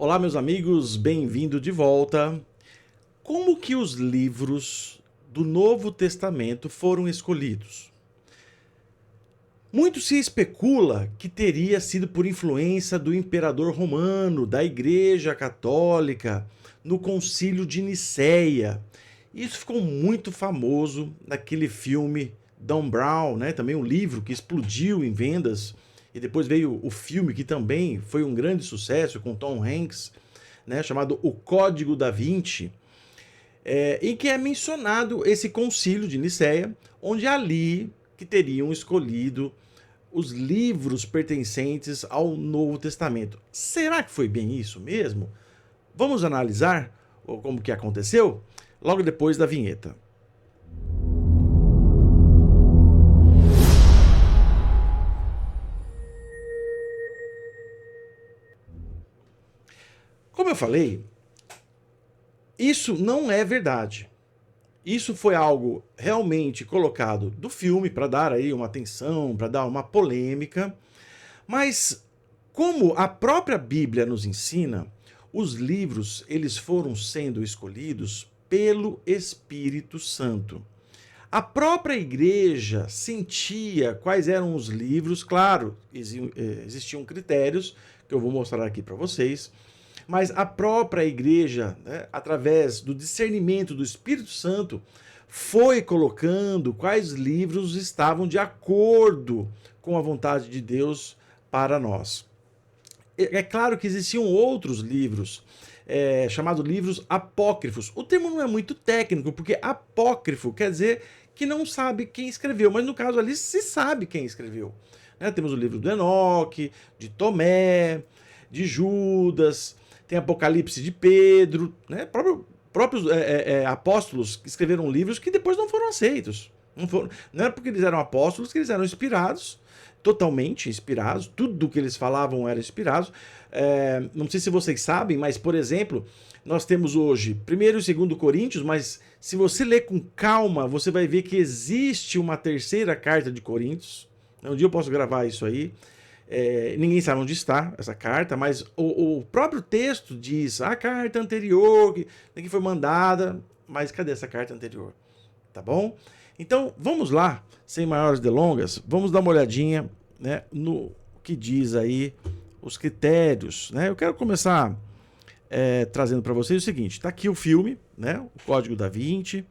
Olá, meus amigos, bem-vindo de volta. Como que os livros do Novo Testamento foram escolhidos? Muito se especula que teria sido por influência do imperador romano, da Igreja Católica, no Concílio de Nicéia. Isso ficou muito famoso naquele filme Dan Brown, né? Também um livro que explodiu em vendas. E depois veio o filme que também foi um grande sucesso com Tom Hanks, né? Chamado O Código da Vinci, em que é mencionado esse concílio de Nicéia, onde ali que teriam escolhido os livros pertencentes ao Novo Testamento. Será que foi bem isso mesmo? Vamos analisar como que aconteceu logo depois da vinheta. Como eu falei, isso não é verdade. Isso foi algo realmente colocado do filme para dar aí uma atenção, para dar uma polêmica, mas como a própria Bíblia nos ensina, os livros eles foram sendo escolhidos pelo Espírito Santo. A própria igreja sentia quais eram os livros, claro, existiam critérios que eu vou mostrar aqui para vocês, mas a própria igreja, né, através do discernimento do Espírito Santo, foi colocando quais livros estavam de acordo com a vontade de Deus para nós. É claro que existiam outros livros, chamados livros apócrifos. O termo não é muito técnico, porque apócrifo quer dizer que não sabe quem escreveu, mas no caso ali se sabe quem escreveu. Né? Temos o livro do Enoque, de Tomé, de Judas, tem Apocalipse de Pedro, né? Próprios apóstolos que escreveram livros que depois não foram aceitos. Não era porque eles eram apóstolos que eles eram inspirados, totalmente inspirados, tudo que eles falavam era inspirado. Não sei se vocês sabem, mas, por exemplo, nós temos hoje 1º e 2º Coríntios, mas se você ler com calma, você vai ver que existe uma terceira carta de Coríntios. Um dia eu posso gravar isso aí. Ninguém sabe onde está essa carta, mas o próprio texto diz a carta anterior que foi mandada, mas cadê essa carta anterior? Tá bom? Então vamos lá, sem maiores delongas, vamos dar uma olhadinha, né, no que diz aí os critérios, né? Eu quero começar trazendo para vocês o seguinte: está aqui o filme, né, O Código da Vinci,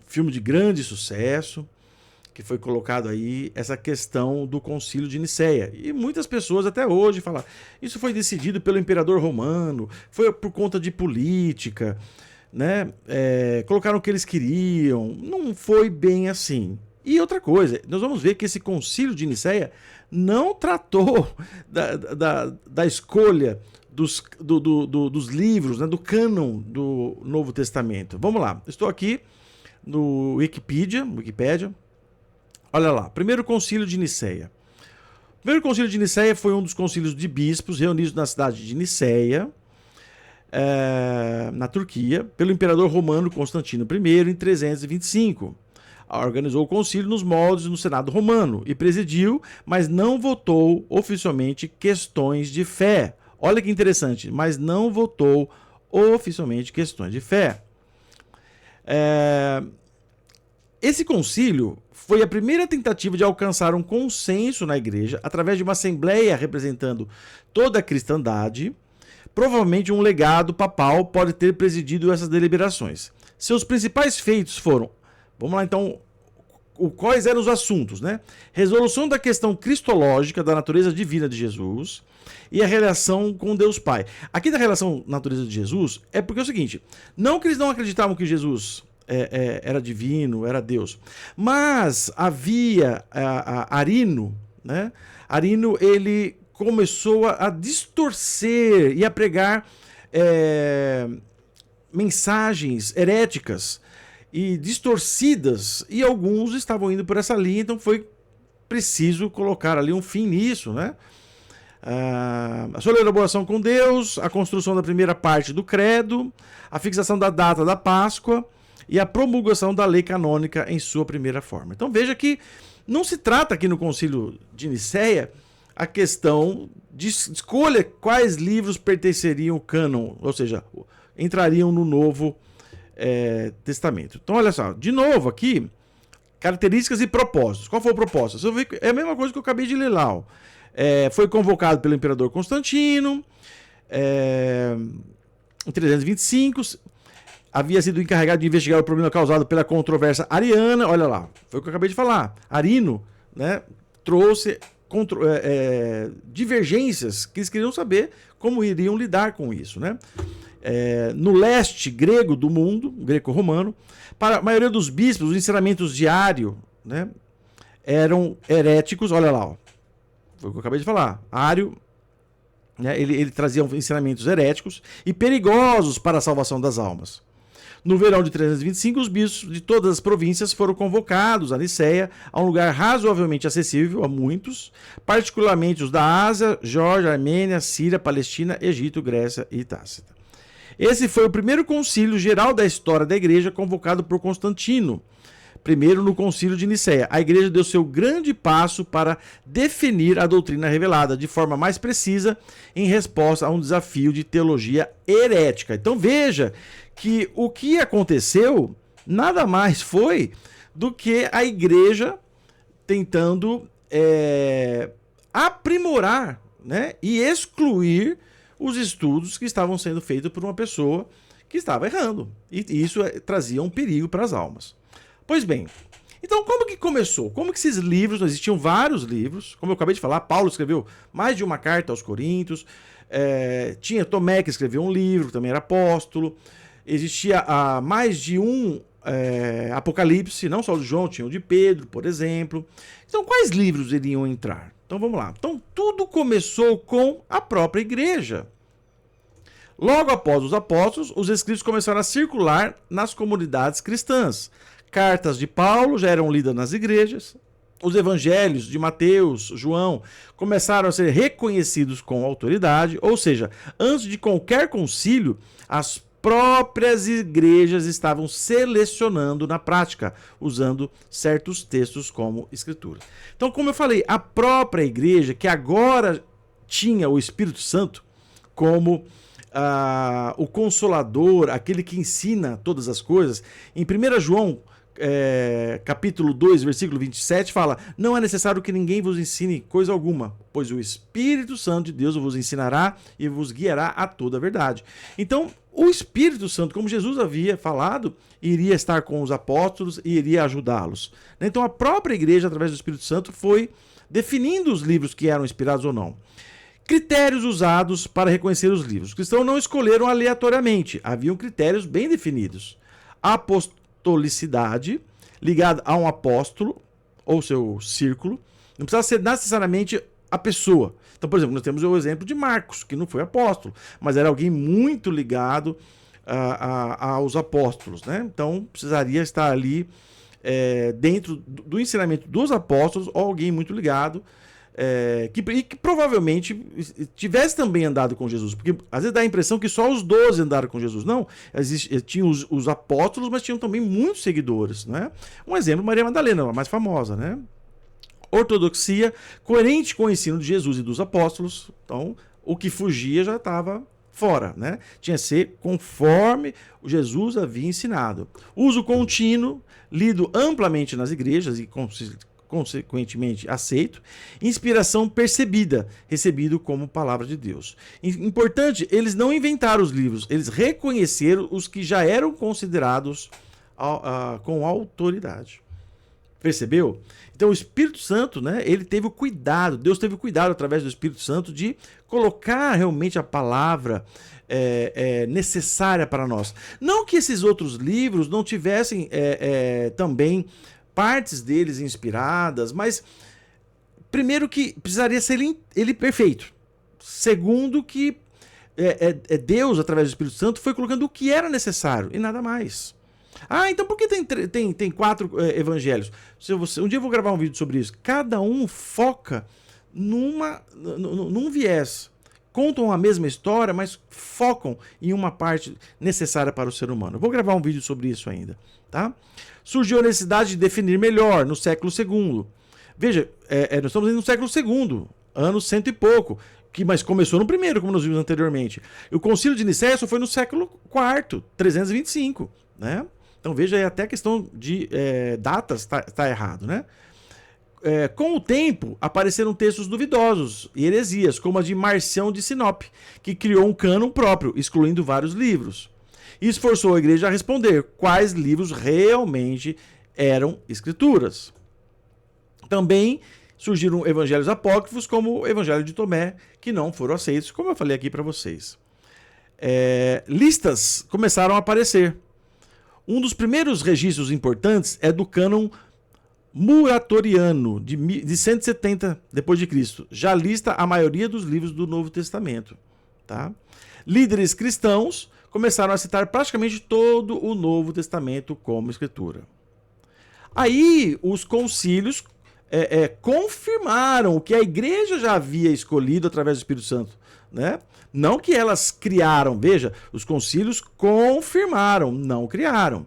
filme de grande sucesso, que foi colocado aí essa questão do Concílio de Nicéia. E muitas pessoas até hoje falam, isso foi decidido pelo imperador romano, foi por conta de política, né? Colocaram o que eles queriam, não foi bem assim. E outra coisa, nós vamos ver que esse Concílio de Nicéia não tratou da escolha dos livros, né, do cânon do Novo Testamento. Vamos lá, estou aqui no Wikipedia. Olha lá, primeiro concílio de Nicéia. O primeiro concílio de Nicéia foi um dos concílios de bispos reunidos na cidade de Nicéia, na Turquia, pelo imperador romano Constantino I, em 325. Organizou o concílio nos moldes do Senado romano e presidiu, mas não votou oficialmente questões de fé. Olha que interessante, mas não votou oficialmente questões de fé. Esse concílio foi a primeira tentativa de alcançar um consenso na igreja através de uma assembleia representando toda a cristandade. Provavelmente um legado papal pode ter presidido essas deliberações. Seus principais feitos foram, vamos lá então, quais eram os assuntos, né? Resolução da questão cristológica da natureza divina de Jesus e a relação com Deus Pai. Aqui da relação natureza de Jesus é porque é o seguinte, não que eles não acreditavam que Jesus era divino, era Deus. Mas havia Arino, né? Arino, ele começou a distorcer e a pregar mensagens heréticas e distorcidas, e alguns estavam indo por essa linha, então foi preciso colocar ali um fim nisso, né? A sua elaboração com Deus, a construção da primeira parte do credo, a fixação da data da Páscoa e a promulgação da lei canônica em sua primeira forma. Então veja que não se trata aqui no Concílio de Nicéia a questão de escolha quais livros pertenceriam ao cânon, ou seja, entrariam no Novo Testamento. Então, olha só, de novo aqui, características e propósitos. Qual foi o propósito? Você vê que é a mesma coisa que eu acabei de ler lá. Foi convocado pelo imperador Constantino, em 325, havia sido encarregado de investigar o problema causado pela controvérsia ariana. Olha lá, foi o que eu acabei de falar. Arino, né, trouxe divergências que eles queriam saber como iriam lidar com isso, né? No leste grego do mundo, greco-romano, para a maioria dos bispos, os ensinamentos de Ário, né, eram heréticos. Olha lá, ó, foi o que eu acabei de falar. Ário, né, ele trazia ensinamentos heréticos e perigosos para a salvação das almas. No verão de 325, os bispos de todas as províncias foram convocados a Niceia, a um lugar razoavelmente acessível a muitos, particularmente os da Ásia, Geórgia, Armênia, Síria, Palestina, Egito, Grécia e Tácita. Esse foi o primeiro concílio geral da história da igreja convocado por Constantino, primeiro no concílio de Niceia. A igreja deu seu grande passo para definir a doutrina revelada de forma mais precisa em resposta a um desafio de teologia herética. Então veja que o que aconteceu nada mais foi do que a igreja tentando aprimorar, né, e excluir os estudos que estavam sendo feitos por uma pessoa que estava errando. E isso trazia um perigo para as almas. Pois bem, então como que começou? Como que esses livros, existiam vários livros, como eu acabei de falar, Paulo escreveu mais de uma carta aos Coríntios, tinha Tomé que escreveu um livro, também era apóstolo, existia mais de um Apocalipse, não só o de João, tinha o de Pedro, por exemplo. Então quais livros iriam entrar? Então vamos lá. Então tudo começou com a própria igreja. Logo após os apóstolos, os escritos começaram a circular nas comunidades cristãs. Cartas de Paulo já eram lidas nas igrejas. Os evangelhos de Mateus, João, começaram a ser reconhecidos com autoridade. Ou seja, antes de qualquer concílio, as próprias igrejas estavam selecionando na prática, usando certos textos como escritura. Então, como eu falei, a própria igreja, que agora tinha o Espírito Santo como o Consolador, aquele que ensina todas as coisas, em 1 João capítulo 2, versículo 27, fala: não é necessário que ninguém vos ensine coisa alguma, pois o Espírito Santo de Deus vos ensinará e vos guiará a toda a verdade. Então, o Espírito Santo, como Jesus havia falado, iria estar com os apóstolos e iria ajudá-los. Então, a própria igreja, através do Espírito Santo, foi definindo os livros que eram inspirados ou não. Critérios usados para reconhecer os livros. Os cristãos não escolheram aleatoriamente, haviam critérios bem definidos. Apostolicidade, ligada a um apóstolo ou seu círculo, não precisa ser necessariamente a pessoa. Então, por exemplo, nós temos o exemplo de Marcos, que não foi apóstolo, mas era alguém muito ligado aos apóstolos, né? Então, precisaria estar ali dentro do ensinamento dos apóstolos, ou alguém muito ligado, que provavelmente tivesse também andado com Jesus, porque às vezes dá a impressão que só os 12 andaram com Jesus. Não, tinham os apóstolos, mas tinham também muitos seguidores, né? Um exemplo, Maria Madalena, a mais famosa, né? Ortodoxia, coerente com o ensino de Jesus e dos apóstolos. Então, o que fugia já estava fora, né? Tinha que ser conforme Jesus havia ensinado. Uso contínuo, lido amplamente nas igrejas e consequentemente aceito. Inspiração percebida, recebido como palavra de Deus. Importante, eles não inventaram os livros, eles reconheceram os que já eram considerados com autoridade. Percebeu? Então o Espírito Santo, né, ele teve o cuidado, Deus teve o cuidado através do Espírito Santo de colocar realmente a palavra necessária para nós. Não que esses outros livros não tivessem também partes deles inspiradas, mas primeiro que precisaria ser ele perfeito. Segundo que Deus, através do Espírito Santo, foi colocando o que era necessário e nada mais. Então por que tem 4 evangelhos? Um dia eu vou gravar um vídeo sobre isso. Cada um foca num viés. Contam a mesma história, mas focam em uma parte necessária para o ser humano. Eu vou gravar um vídeo sobre isso ainda, tá? Surgiu a necessidade de definir melhor no século II. Veja, nós estamos no século II. anos cento e pouco, mas começou no primeiro, como nós vimos anteriormente. O Concílio de Nicéia só foi no século IV, 325, né? Então veja aí, até a questão de datas tá errado, né? Com o tempo, apareceram textos duvidosos e heresias, como a de Marcião de Sinop, que criou um cânon próprio, excluindo vários livros. Isso forçou a igreja a responder quais livros realmente eram escrituras. Também surgiram evangelhos apócrifos, como o Evangelho de Tomé, que não foram aceitos, como eu falei aqui para vocês. Listas começaram a aparecer. Um dos primeiros registros importantes é do cânon Muratoriano, de 170 d.C. Já lista a maioria dos livros do Novo Testamento. Tá? Líderes cristãos começaram a citar praticamente todo o Novo Testamento como escritura. Aí os concílios confirmaram o que a igreja já havia escolhido através do Espírito Santo, né? Não que elas criaram, veja, os concílios confirmaram, não criaram.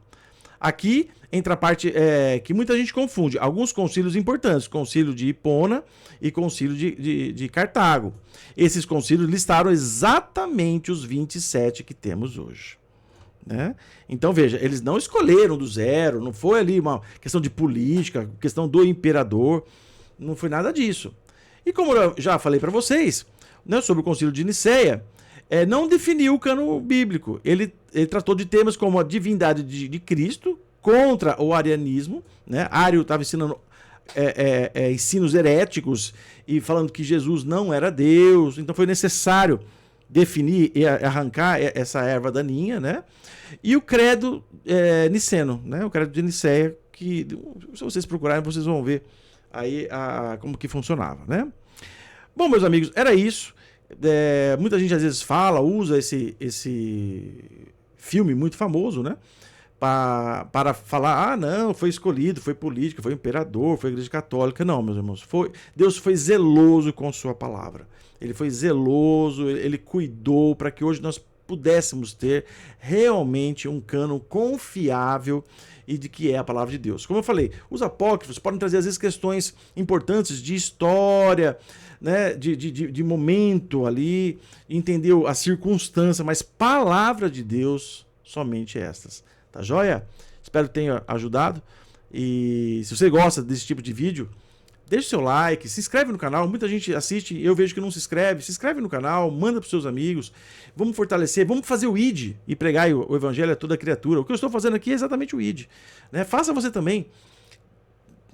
Aqui entra a parte que muita gente confunde. Alguns concílios importantes, concílio de Hipona e concílio de Cartago. Esses concílios listaram exatamente os 27 que temos hoje. Né? Então veja, eles não escolheram do zero, não foi ali uma questão de política, questão do imperador, não foi nada disso. E como eu já falei para vocês, né, sobre o Concílio de Nicéia, não definiu o cânon bíblico. Ele tratou de temas como a divindade de Cristo contra o arianismo, né? Ário estava ensinando ensinos heréticos e falando que Jesus não era Deus, então foi necessário definir e arrancar essa erva daninha, né? E o credo niceno, né? O credo de Nicéia, que se vocês procurarem, vocês vão ver aí como que funcionava, né? Bom, meus amigos, era isso. Muita gente às vezes usa esse filme muito famoso, né? Para falar, não, foi escolhido, foi político, foi imperador, foi igreja católica. Não, meus irmãos, Deus foi zeloso com sua palavra. Ele foi zeloso, ele cuidou para que hoje nós pudéssemos ter realmente um cânon confiável e de que é a palavra de Deus. Como eu falei, os apócrifos podem trazer às vezes questões importantes de história, né, de momento ali, entender a circunstância, mas palavra de Deus, somente estas. Tá joia? Espero que tenha ajudado. E se você gosta desse tipo de vídeo, deixe seu like, se inscreve no canal. Muita gente assiste e eu vejo que não se inscreve. Se inscreve no canal, manda para os seus amigos. Vamos fortalecer, vamos fazer o ID e pregar o evangelho a toda criatura. O que eu estou fazendo aqui é exatamente o ID. Né? Faça você também.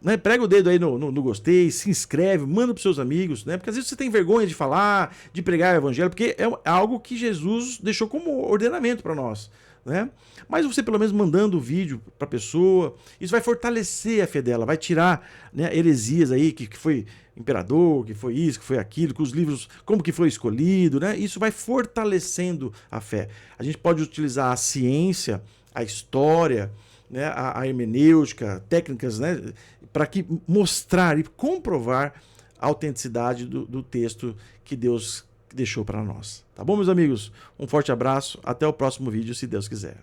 Né? Prega o dedo aí no gostei, se inscreve, manda para os seus amigos. Né? Porque às vezes você tem vergonha de falar, de pregar o evangelho, porque é algo que Jesus deixou como ordenamento para nós. Né? Mas você pelo menos mandando o vídeo para a pessoa, isso vai fortalecer a fé dela, vai tirar, né, heresias aí, que foi imperador, que foi isso, que foi aquilo, que os livros, como que foi escolhido, né? Isso vai fortalecendo a fé. A gente pode utilizar a ciência, a história, né, a hermenêutica, técnicas, né, para mostrar e comprovar a autenticidade do texto que Deus deixou para nós. Tá bom, meus amigos? Um forte abraço, até o próximo vídeo, se Deus quiser.